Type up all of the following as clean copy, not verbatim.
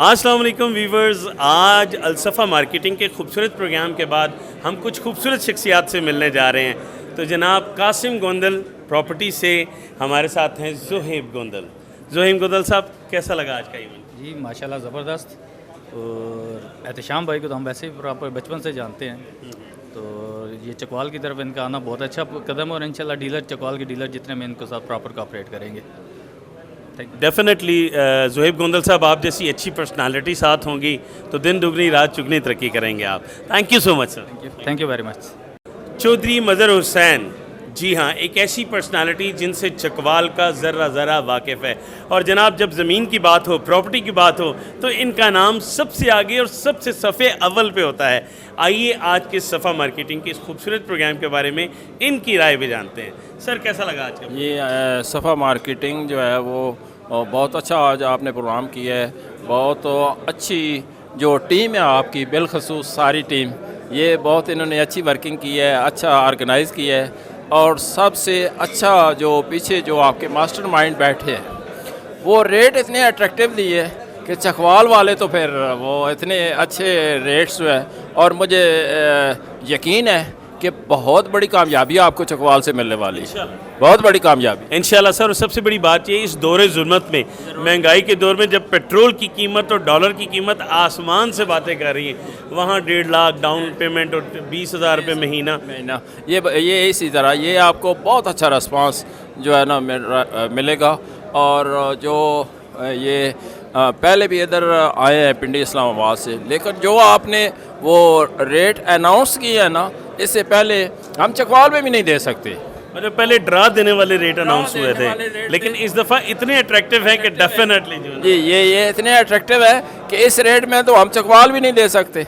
السلام علیکم ویورز، آج الصفا مارکیٹنگ کے خوبصورت پروگرام کے بعد ہم کچھ خوبصورت شخصیات سے ملنے جا رہے ہیں۔ تو جناب قاسم گوندل پراپرٹی سے ہمارے ساتھ ہیں زہیب گوندل۔ زہیب گوندل صاحب، کیسا لگا آج کا ایونٹ؟ جی ماشاءاللہ زبردست، اور احتشام بھائی کو تو ہم ویسے ہی پراپر بچپن سے جانتے ہیں، تو یہ چکوال کی طرف ان کا آنا بہت اچھا قدم، اور انشاءاللہ ڈیلر چکوال کے ڈیلر جتنے میں ان کے ساتھ پراپر کوآپریٹ کریں گے۔ ڈیفینیٹلی زہیب گوندل صاحب، آپ جیسی اچھی پرسنالٹی ساتھ ہوں گی تو دن دگنی رات چگنی ترقی کریں گے آپ۔ Thank you so much sir. Thank you very much. Chaudhry Mazhar Hussain, ji ہاں، ایک ایسی پرسنالٹی جن سے چکوال کا ذرہ ذرہ واقف ہے، اور جناب جب زمین کی بات ہو، پراپرٹی کی بات ہو، تو ان کا نام سب سے آگے اور سب سے صفحے اول پہ ہوتا ہے۔ آئیے آج کے صفا مارکیٹنگ کے اس خوبصورت پروگرام کے بارے میں ان کی رائے بھی جانتے ہیں۔ سر کیسا لگا آج کا؟ یہ صفا مارکیٹنگ جو ہے وہ بہت اچھا آج آپ نے پروگرام کیا ہے، بہت اچھی جو ٹیم ہے آپ کی، بالخصوص ساری ٹیم، یہ بہت انہوں نے اچھی ورکنگ کی ہے، اچھا آرگنائز کیا ہے، اور سب سے اچھا جو پیچھے جو آپ کے ماسٹر مائنڈ بیٹھے ہیں وہ ریٹ اتنے اٹریکٹیو دیے کہ چکوال والے تو پھر وہ اتنے اچھے ریٹس جو ہے، اور مجھے یقین ہے کہ بہت بڑی کامیابی آپ کو چکوال سے ملنے والی ہے، بہت بڑی کامیابی انشاءاللہ سر۔ اور سب سے بڑی بات یہ، اس دور ظلمت میں، مہنگائی کے دور میں، جب پیٹرول کی قیمت اور ڈالر کی قیمت آسمان سے باتیں کر رہی ہیں، وہاں 1.5 لاکھ ڈاؤن پیمنٹ اور 20,000 روپے مہینہ، یہ اسی طرح یہ آپ کو بہت اچھا رسپانس جو ہے نا ملے گا۔ اور جو یہ پہلے بھی ادھر آئے ہیں پنڈی اسلام آباد سے، لیکن جو آپ نے وہ ریٹ اناؤنس کیا ہے نا، اس سے پہلے ہم چکوال میں بھی نہیں دے سکتے۔ مطلب پہلے ڈرا دینے والے ریٹ اناؤنس ہوئے تھے، لیکن اس دفعہ اتنے اٹریکٹیو ہیں کہ ڈیفینیٹلی جی یہ اتنے اٹریکٹیو ہے کہ اس ریٹ میں تو ہم چکوال بھی نہیں دے سکتے۔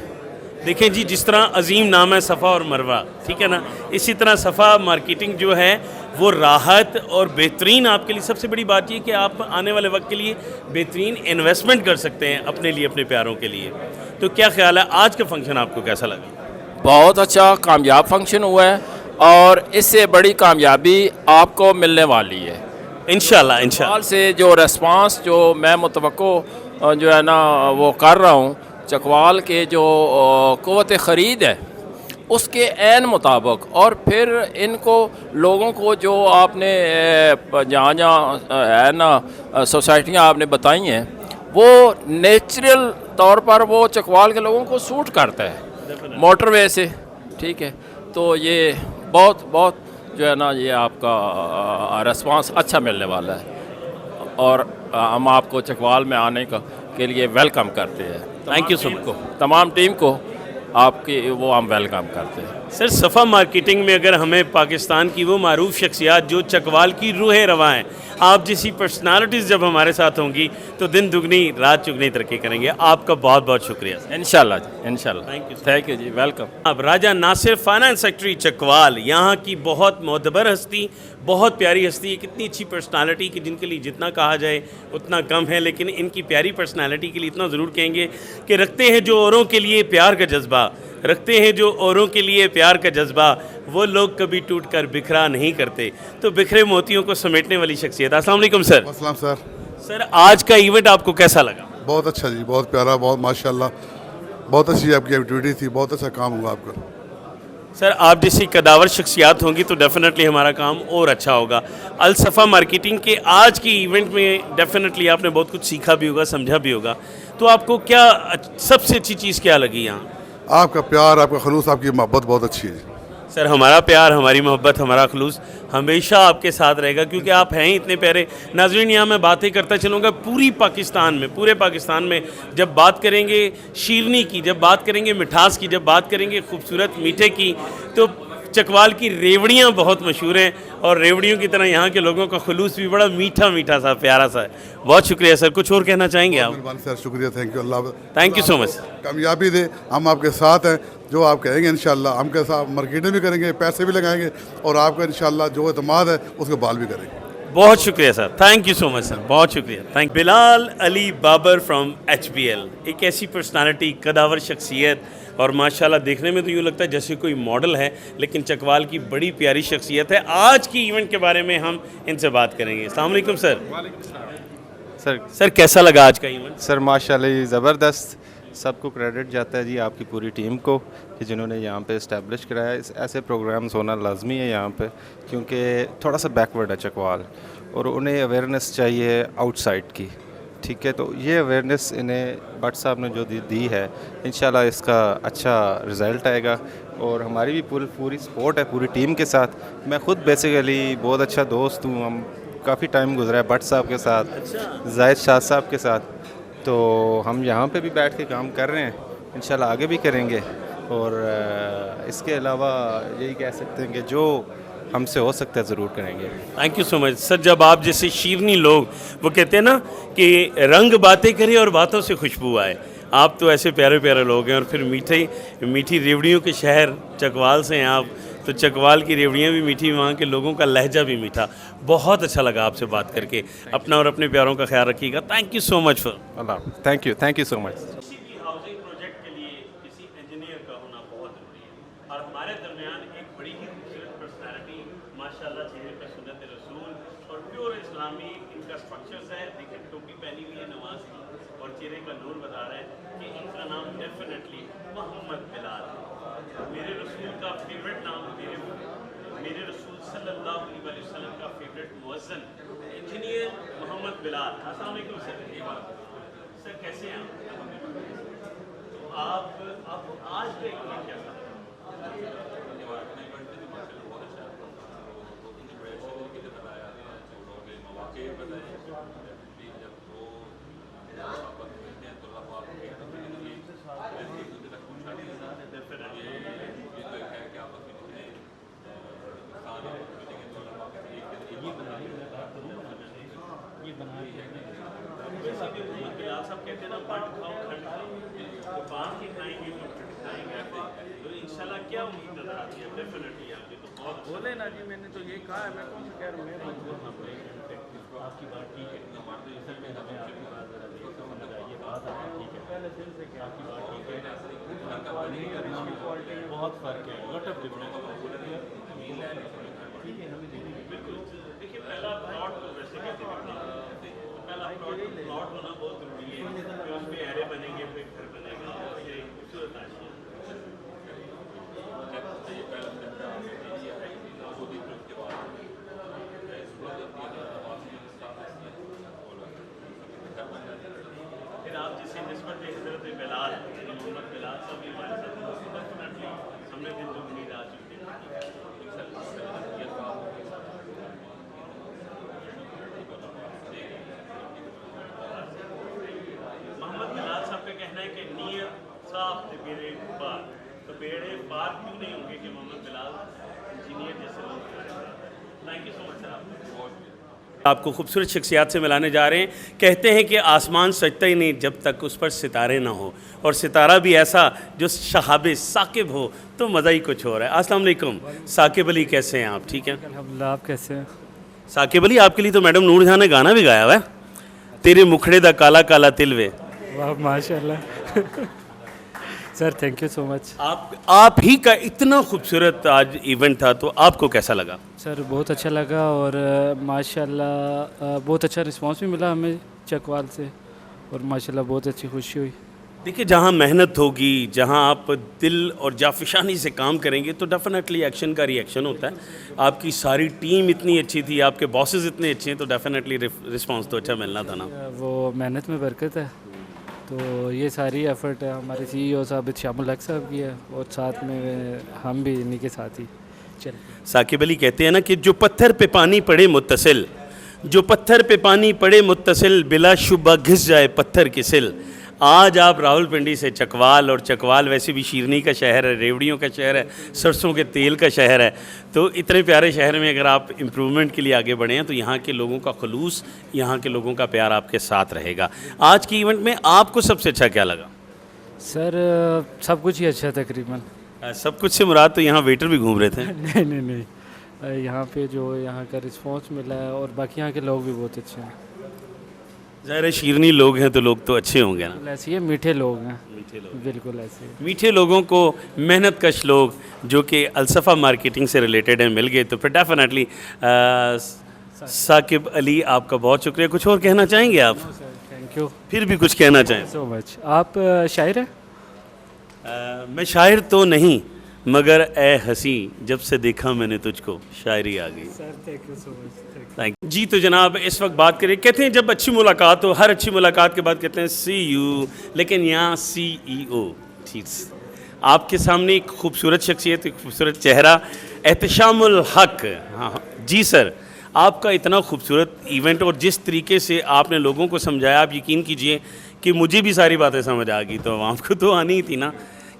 دیکھیں جی، جس طرح عظیم نام ہے صفا اور مروہ، ٹھیک ہے نا، اسی طرح صفا مارکیٹنگ جو ہے وہ راحت اور بہترین، آپ کے لیے سب سے بڑی بات یہ کہ آپ آنے والے وقت کے لیے بہترین انویسٹمنٹ کر سکتے ہیں اپنے لیے، اپنے پیاروں کے لیے۔ تو کیا خیال ہے آج کا فنکشن آپ کو کیسا لگا؟ بہت اچھا کامیاب فنکشن ہوا ہے، اور اس سے بڑی کامیابی آپ کو ملنے والی ہے انشاءاللہ انشاءاللہ۔ سے جو ریسپانس جو میں متوقع جو ہے نا وہ کر رہا ہوں، چکوال کے جو قوت خرید ہے اس کے عین مطابق، اور پھر ان کو لوگوں کو جو آپ نے جہاں جہاں ہے نا سوسائٹیاں آپ نے بتائی ہیں، وہ نیچرل طور پر وہ چکوال کے لوگوں کو سوٹ کرتا ہے موٹر وے سے، ٹھیک ہے۔ تو یہ بہت بہت جو ہے نا یہ آپ کا ریسپانس اچھا ملنے والا ہے، اور ہم آپ کو چکوال میں آنے کے لیے ویلکم کرتے ہیں۔ تھینک یو سو مچ۔ تمام ٹیم کو آپ کی وہ ہم ویلکم کرتے ہیں۔ سر صفا مارکیٹنگ میں اگر ہمیں پاکستان کی وہ معروف شخصیات جو چکوال کی روح رواں ہیں، آپ جیسی پرسنالٹیز جب ہمارے ساتھ ہوں گی تو دن دگنی رات چگنی ترقی کریں گے۔ آپ کا بہت بہت شکریہ سر۔ انشاءاللہ جی، انشاءاللہ، تھینک یو جی، ویلکم۔ اب راجہ ناصر فائنانس سیکٹری چکوال، یہاں کی بہت معتبر ہستی، بہت پیاری ہستی، ایک اتنی اچھی پرسنالٹی کہ جن کے لیے جتنا کہا جائے اتنا کم ہے، لیکن ان کی پیاری پرسنالٹی کے لیے اتنا ضرور کہیں گے کہ رکھتے ہیں جو اوروں کے لیے پیار کا جذبہ، رکھتے ہیں جو اوروں کے لیے پیار کا جذبہ، وہ لوگ کبھی ٹوٹ کر بکھرا نہیں کرتے۔ تو بکھرے موتیوں کو سمیٹنے والی شخصیت۔ السلام علیکم سر۔ السلام سر۔ سر آج کا ایونٹ آپ کو کیسا لگا؟ بہت اچھا جی، بہت پیارا، بہت ماشاءاللہ، بہت اچھی آپ کی ایکٹیویٹی تھی، بہت اچھا کام ہوا آپ کا۔ سر آپ جیسی قداور شخصیات ہوں گی تو ڈیفینیٹلی ہمارا کام اور اچھا ہوگا۔ الصفا مارکیٹنگ کے آج کی ایونٹ میں ڈیفینیٹلی آپ نے بہت کچھ سیکھا بھی ہوگا، سمجھا بھی ہوگا، تو آپ کو کیا سب سے اچھی چیز کیا لگی یہاں؟ آپ کا پیار، آپ کا خلوص، آپ کی محبت بہت اچھی ہے۔ سر ہمارا پیار، ہماری محبت، ہمارا خلوص ہمیشہ آپ کے ساتھ رہے گا، کیونکہ آپ ہیں ہی اتنے پیارے۔ ناظرین یہاں میں باتیں کرتا چلوں گا، پورے پاکستان میں جب بات کریں گے شیرنی کی، جب بات کریں گے مٹھاس کی، جب بات کریں گے خوبصورت میٹھے کی، تو چکوال کی ریوڑیاں بہت مشہور ہیں، اور ریوڑیوں کی طرح یہاں کے لوگوں کا خلوص بھی بڑا میٹھا میٹھا سا، پیارا سا ہے۔ بہت شکریہ سر۔ کچھ اور کہنا چاہیں گے آپ؟ مہربانی سر، شکریہ، تھینک یو، اللہ تھینک یو سو مچ۔ کامیابی دے، ہم آپ کے ساتھ ہیں، جو آپ کہیں گے انشاءاللہ ہم کے ساتھ مارکیٹنگ بھی کریں گے، پیسے بھی لگائیں گے، اور آپ کا انشاءاللہ جو اعتماد ہے اس کو بال بھی کریں گے۔ بہت شکریہ سر، تھینک یو سو مچ سر، بہت شکریہ۔ بلال علی بابر فرام HBL، ایک ایسی پرسنالٹی، قداور شخصیت، اور ماشاءاللہ دیکھنے میں تو یوں لگتا ہے جیسے کوئی ماڈل ہے، لیکن چکوال کی بڑی پیاری شخصیت ہے۔ آج کی ایونٹ کے بارے میں ہم ان سے بات کریں گے۔ السلام علیکم سر۔ सर कैसा लगा आज का इवेंट? सर माशाल्लाह ये ज़बरदस्त, सबको क्रेडिट जाता है जी आपकी पूरी टीम को कि जिन्होंने यहाँ पे इस्टेब्लिश कराया। ऐसे प्रोग्राम्स होना लाजमी है यहाँ पे, क्योंकि थोड़ा सा बैकवर्ड है चकवाल और उन्हें अवेयरनेस चाहिए आउटसाइड की, ठीक है। तो ये अवेयरनेस इन्हें भट्ट साहब ने जो दी है, इंशाल्लाह इसका अच्छा रिज़ल्ट आएगा और हमारी भी पूरी सपोर्ट है पूरी टीम के साथ। मैं ख़ुद बेसिकली बहुत अच्छा दोस्त हूँ, हम काफ़ी टाइम गुजरा है भट्ट साहब के साथ, जाहिद शाह साहब के साथ, तो हम यहाँ पे भी बैठ के काम कर रहे हैं, इंशाल्लाह आगे भी करेंगे। और इसके अलावा यही कह सकते हैं कि जो हमसे हो सकता है ज़रूर करेंगे। Thank you so much sir. जब आप जैसे शीरनी लोग, वो कहते हैं ना कि रंग बातें करें और बातों से खुशबू आए, आप तो ऐसे प्यारे प्यारे लोग हैं। और फिर मीठी रेवड़ियों के शहर चकवाल से हैं आप, तो चकवाल की रेवड़ियाँ भी मीठी, वहाँ के लोगों का लहजा भी मीठा। बहुत अच्छा लगा आपसे बात करके। अपना और अपने प्यारों का ख्याल रखिएगा। Thank you so much for Allah, thank you so much. किसी भी हाउसिंग प्रोजेक्ट के लिए किसी इंजीनियर का होना बहुत ज़रूरी है, और हमारे दरमियान एक बड़ी ही खूबसूरत पर्सनैलिटी, माशाल्लाह चेहरे पर सुन्नत रसूल और प्योर इस्लामी इनका स्ट्रक्चर्स है। देखिए टोपी पहनी हुई है नमाज की और चेहरे का नूर बता रहा है कि इनका नाम डेफिनेटली मोहम्मद बिलाल है। मेरे रसूल का फेवरेट नाम, मेरे रसूल सल्लल्लाहु अलैहि वसल्लम का फेवरेट मुअज्जिन इंजीनियर मोहम्मद बिलाल। अस्सलाम वालेकुम सर। सर कैसे हैं आप? आज का इवेंट कैसा? वैसे भी मोहम्मद बिलाल साहब कहते हैं ना, बट खाओ खंड खाओ, तो बाहर के खाएंगे तो खंड खाएंगे, तो इंशाल्लाह क्या उम्मीद नजर आती है? डेफिनेटली आपने तो बहुत बोले ना जी, मैंने तो ये कहा है, मैं कौन सा कह रहा हूँ, मैं बोलना पड़ेगा। आपकी बात ठीक है, असल में हमें आपकी बात ज़रा देर से समझ आई, ये बात आपकी ठीक है, पहले दिन से कि आपकी बात ठीक है। बहुत फ़र्क है, लॉट ऑफ डिफरेंस। ठीक है, हमें बिल्कुल देखिए, पहला प्लॉट तो वैसे कहते हैं, पहला प्लॉट होना बहुत ज़रूरी है, फिर उसमें एरे बनेंगे, फिर घर बनेगा, और ये खूबसूरत आशिया। फिर आप जिसे निस्बत हज़रत बिलाल, मोहम्मद बिलाल साहब भी हमारे साथ डेफिनेटली हमने दिन जो उम्मीद आज उनके मोहम्मद बिलाल साहब का कहना है कि नीयत साफ थे बेड़े पार, तो बेड़े पार क्यों नहीं होंगे कि मोहम्मद बिलाल इंजीनियर जैसे लोग हमारे साथ हैं। Thank you so much sir. आपको खूबसूरत शख्सियात से मिलाने जा रहे हैं। कहते हैं कि आसमान सजता ही नहीं जब तक उस पर सितारे ना हो, और सितारा भी ऐसा जो शहाबे साकिब हो, तो मज़ा ही कुछ हो रहा है। अस्सलाम वालेकुम साकिब अली, कैसे हैं आप? ठीक हैं अल्हम्दुलिल्लाह, आप कैसे हैं? साकिब अली, आपके लिए तो मैडम नूर जहाँ ने गाना भी गाया हुआ है, तेरे मुखड़े दा काला काला तिलवे। वाह माशाल्लाह। Sir thank you so much. आप ही का इतना खूबसूरत आज इवेंट था, तो आपको कैसा लगा? सर बहुत अच्छा लगा और माशाल्लाह बहुत अच्छा रिस्पांस भी मिला हमें चकवाल से, और माशाल्लाह बहुत अच्छी खुशी हुई। देखिए, जहाँ मेहनत होगी, जहाँ आप दिल और जाफिशानी से काम करेंगे, तो डेफिनेटली एक्शन का रिएक्शन होता है। आपकी सारी टीम इतनी अच्छी थी, आपके बॉसेस इतने अच्छे हैं, तो डेफिनेटली रिस्पांस तो अच्छा मिलना था ना। वो मेहनत में बरकत है, तो ये सारी एफ़र्ट है हमारे CEO साहब शामुल हक साहब की है, और साथ में हम भी इन्हीं के साथ ही चल। साकिब अली कहते हैं ना कि जो पत्थर पे पानी पड़े मुत्तसिल, जो पत्थर पे पानी पड़े मुत्तसिल, बिला शुबा घिस जाए पत्थर की सिल। आज आप रावलपिंडी से चकवाल, और चकवाल वैसे भी शीरनी का शहर है, रेवड़ियों का शहर है, सरसों के तेल का शहर है, तो इतने प्यारे शहर में अगर आप इम्प्रूवमेंट के लिए आगे बढ़े हैं, तो यहाँ के लोगों का खलूस, यहाँ के लोगों का प्यार आपके साथ रहेगा। आज की इवेंट में आपको सबसे अच्छा क्या लगा? सर सब कुछ ही अच्छा तकरीबन। सब कुछ से मुराद तो यहाँ वेटर भी घूम रहे थे। नहीं, यहाँ पे जो यहाँ का रिस्पांस मिला है, और बाकी यहाँ के लोग भी बहुत अच्छे हैं। ज़ाहिर है शीरनी लोग हैं तो लोग तो अच्छे होंगे ना। ऐसे ही मीठे लोग हैं, मीठे लोग, बिल्कुल ऐसे ही। मीठे लोगों को, मेहनत कश लोग जो कि अलसफ़ा मार्केटिंग से रिलेटेड हैं, मिल गए, तो फिर डेफिनेटली साकिब अली, आपका बहुत शुक्रिया। कुछ और कहना चाहेंगे आप? थैंक यू फिर भी कुछ कहना चाहें? So much. आप शायर हैं? मैं शायर तो नहीं, मगर ए हंसी जब से देखा मैंने तुझको शायरी आ गई। Sir thank you so much. Thank जी। तो जनाब इस वक्त बात करें, कहते हैं जब अच्छी मुलाकात हो, हर अच्छी मुलाकात के बाद कहते हैं सी यू, लेकिन यहाँ CEO। ठीक, आपके सामने एक खूबसूरत शख्सियत, एक खूबसूरत चेहरा, एहतशामुल हक। हाँ जी सर, आपका इतना खूबसूरत इवेंट और जिस तरीके से आपने लोगों को समझाया, आप यकीन कीजिए कि मुझे भी सारी बातें समझ आ गई, तो आपको तो आनी ही थी ना।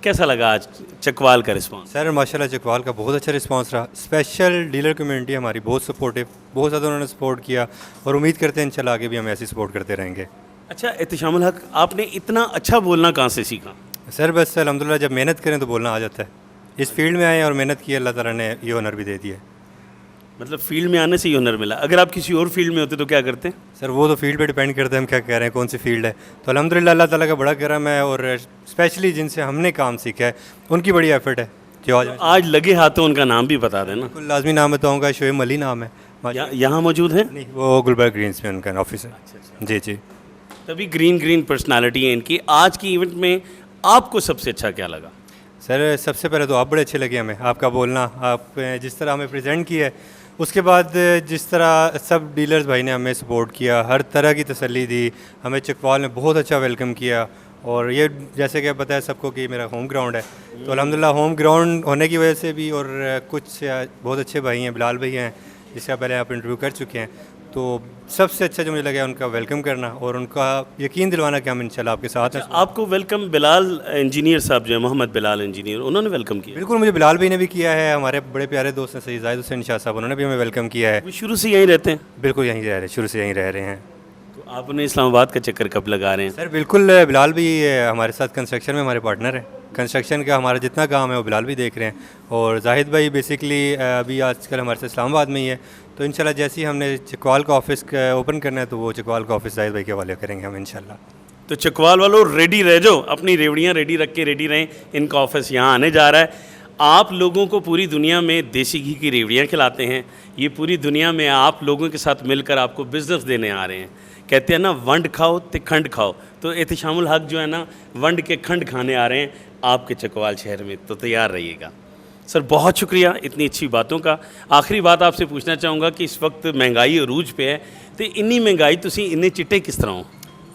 कैसा लगा आज चकवाल का रिस्पांस? सर माशाल्लाह चकवाल का बहुत अच्छा रिस्पांस रहा। स्पेशल डीलर कम्युनिटी हमारी बहुत सपोर्टिव, बहुत ज़्यादा उन्होंने सपोर्ट किया और उम्मीद करते हैं इंशाल्लाह आगे भी हम ऐसे सपोर्ट करते रहेंगे। अच्छा एहतशामुल हक, आपने इतना अच्छा बोलना कहाँ से सीखा? सर बस अल्हम्दुलिल्लाह जब मेहनत करें तो बोलना आ जाता है। इस फील्ड में आए और मेहनत की, अल्लाह ताला ने ये हुनर भी दे दिया है। मतलब फील्ड में आने से ही हुनर मिला। अगर आप किसी और फील्ड में होते तो क्या करते? सर वो तो फील्ड पे डिपेंड करता है हम क्या कह रहे हैं, कौन सी फील्ड है। तो अल्हम्दुलिल्लाह अल्लाह ताला का बड़ा करम है और स्पेशली जिनसे हमने काम सीखा है उनकी बड़ी एफर्ट है जो आज लगे हाथों उनका नाम भी बता देना। बिल्कुल लाजमी नाम बताऊँगा, शोएब अली नाम है। यहाँ मौजूद है? नहीं, वो गुलबर्ग ग्रीन्स में उनका ऑफिस है। जी जी। तभी ग्रीन पर्सनालिटी है इनकी। आज की इवेंट में आपको सबसे अच्छा क्या लगा? सर सबसे पहले तो आप बड़े अच्छे लगे हमें, आपका बोलना, आप जिस तरह हमें प्रेजेंट किया है, उसके बाद जिस तरह सब डीलर्स भाई ने हमें सपोर्ट किया, हर तरह की तसल्ली दी, हमें चकवाल ने बहुत अच्छा वेलकम किया। और ये जैसे कि पता है सबको कि मेरा होम ग्राउंड है, तो अल्हम्दुलिल्लाह होम ग्राउंड होने की वजह से भी, और कुछ बहुत अच्छे भाई हैं, बिलाल भाई हैं जिसका पहले आप इंटरव्यू कर चुके हैं, तो सबसे अच्छा जो मुझे लगा उनका वेलकम करना और उनका यकीन दिलवाना कि हम इंशाल्लाह आपके साथ हैं। आपको वेलकम बिलाल इंजीनियर साहब जो है, मोहम्मद बिलाल इंजीनियर, उन्होंने वेलकम किया? बिल्कुल, मुझे बिलाल भाई ने भी किया है, हमारे बड़े प्यारे दोस्त हैं सईद जाहिद हुसैन शाह साहब, उन्होंने भी हमें वेलकम किया है। वो शुरू से यहीं रहते हैं? बिल्कुल यहीं रह रहे हैं, शुरू से यहीं रह रहे हैं। तो आप उन्हें इस्लामाबाद का चक्कर कब लगा रहे हैं? सर बिल्कुल, बिलाल भी हमारे साथ कंस्ट्रक्शन में हमारे पार्टनर हैं। कंस्ट्रक्शन का हमारा जितना काम है वो बिलाल भी देख रहे हैं, और जाहिद भाई बेसिकली अभी आजकल हमारे साथ इस्लामाबाद में ही है। तो इंशाल्लाह जैसे ही हमने चकवाल का ऑफिस ओपन करना है तो वो चकवाल का ऑफिस जाहिद भाई के हवाले करेंगे हम इंशाल्लाह। तो चकवाल वालों रेडी रह जाओ, अपनी रेवड़ियाँ रेडी रख के रेडी रहें, इनका ऑफिस यहाँ आने जा रहा है। आप लोगों को पूरी दुनिया में देसी घी की रेवड़ियाँ खिलाते हैं, ये पूरी दुनिया में आप लोगों के साथ मिलकर आपको बिज़नेस देने आ रहे हैं। कहते हैं ना वंड खाओ तो खंड खाओ, तो एहतशामुल हक जो है ना वंड के खंड खाने आ रहे हैं आपके चकवाल शहर में, तो तैयार रहिएगा। सर बहुत शुक्रिया इतनी अच्छी बातों का। आखिरी बात आपसे पूछना चाहूँगा कि इस वक्त महंगाई अरूज पे है, तो इन्नी महंगाई तुसी इन्ने चिट्टे किस तरह हो?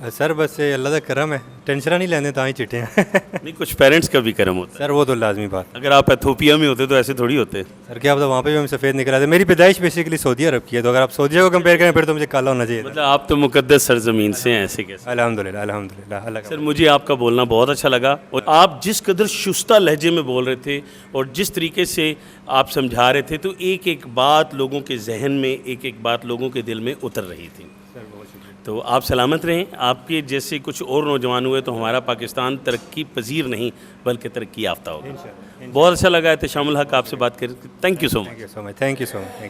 सर बस अल्लाह का करम है, टेंशन नहीं लेने तो ही चिट्टे हैं। नहीं, कुछ पेरेंट्स का भी करम होता है। सर वो तो लाजमी बात। अगर आप एथोपिया में होते तो ऐसे थोड़ी होते। सर क्या पता, वहाँ पे भी हम सफ़ेद निकल आते। मेरी पैदाइश बेसिकली सऊदी अरब की है, तो अगर आप सऊदी को कंपेयर करें फिर तो मुझे काला होना चाहिए। मतलब आप तो मुकद्दस सरजमीन से हैं, ऐसे कैसे? अल्हम्दुलिल्लाह अल्हम्दुलिल्लाह अल्लाह का। सर मुझे आपका बोलना बहुत अच्छा लगा, और आप जिस कदर शुस्ता लहजे में बोल रहे थे और जिस तरीके से आप समझा रहे थे, तो एक एक बात लोगों के जहन में, एक एक बात लोगों के दिल में उतर रही थी। तो आप सलामत रहें। आपके जैसे कुछ और नौजवान हुए तो हमारा पाकिस्तान तरक्की पजीर नहीं बल्कि तरक्की याफ्ता होगा। बहुत अच्छा लगा एहतशामुल हक आपसे बात करके। Thank you so much. Thank you so much.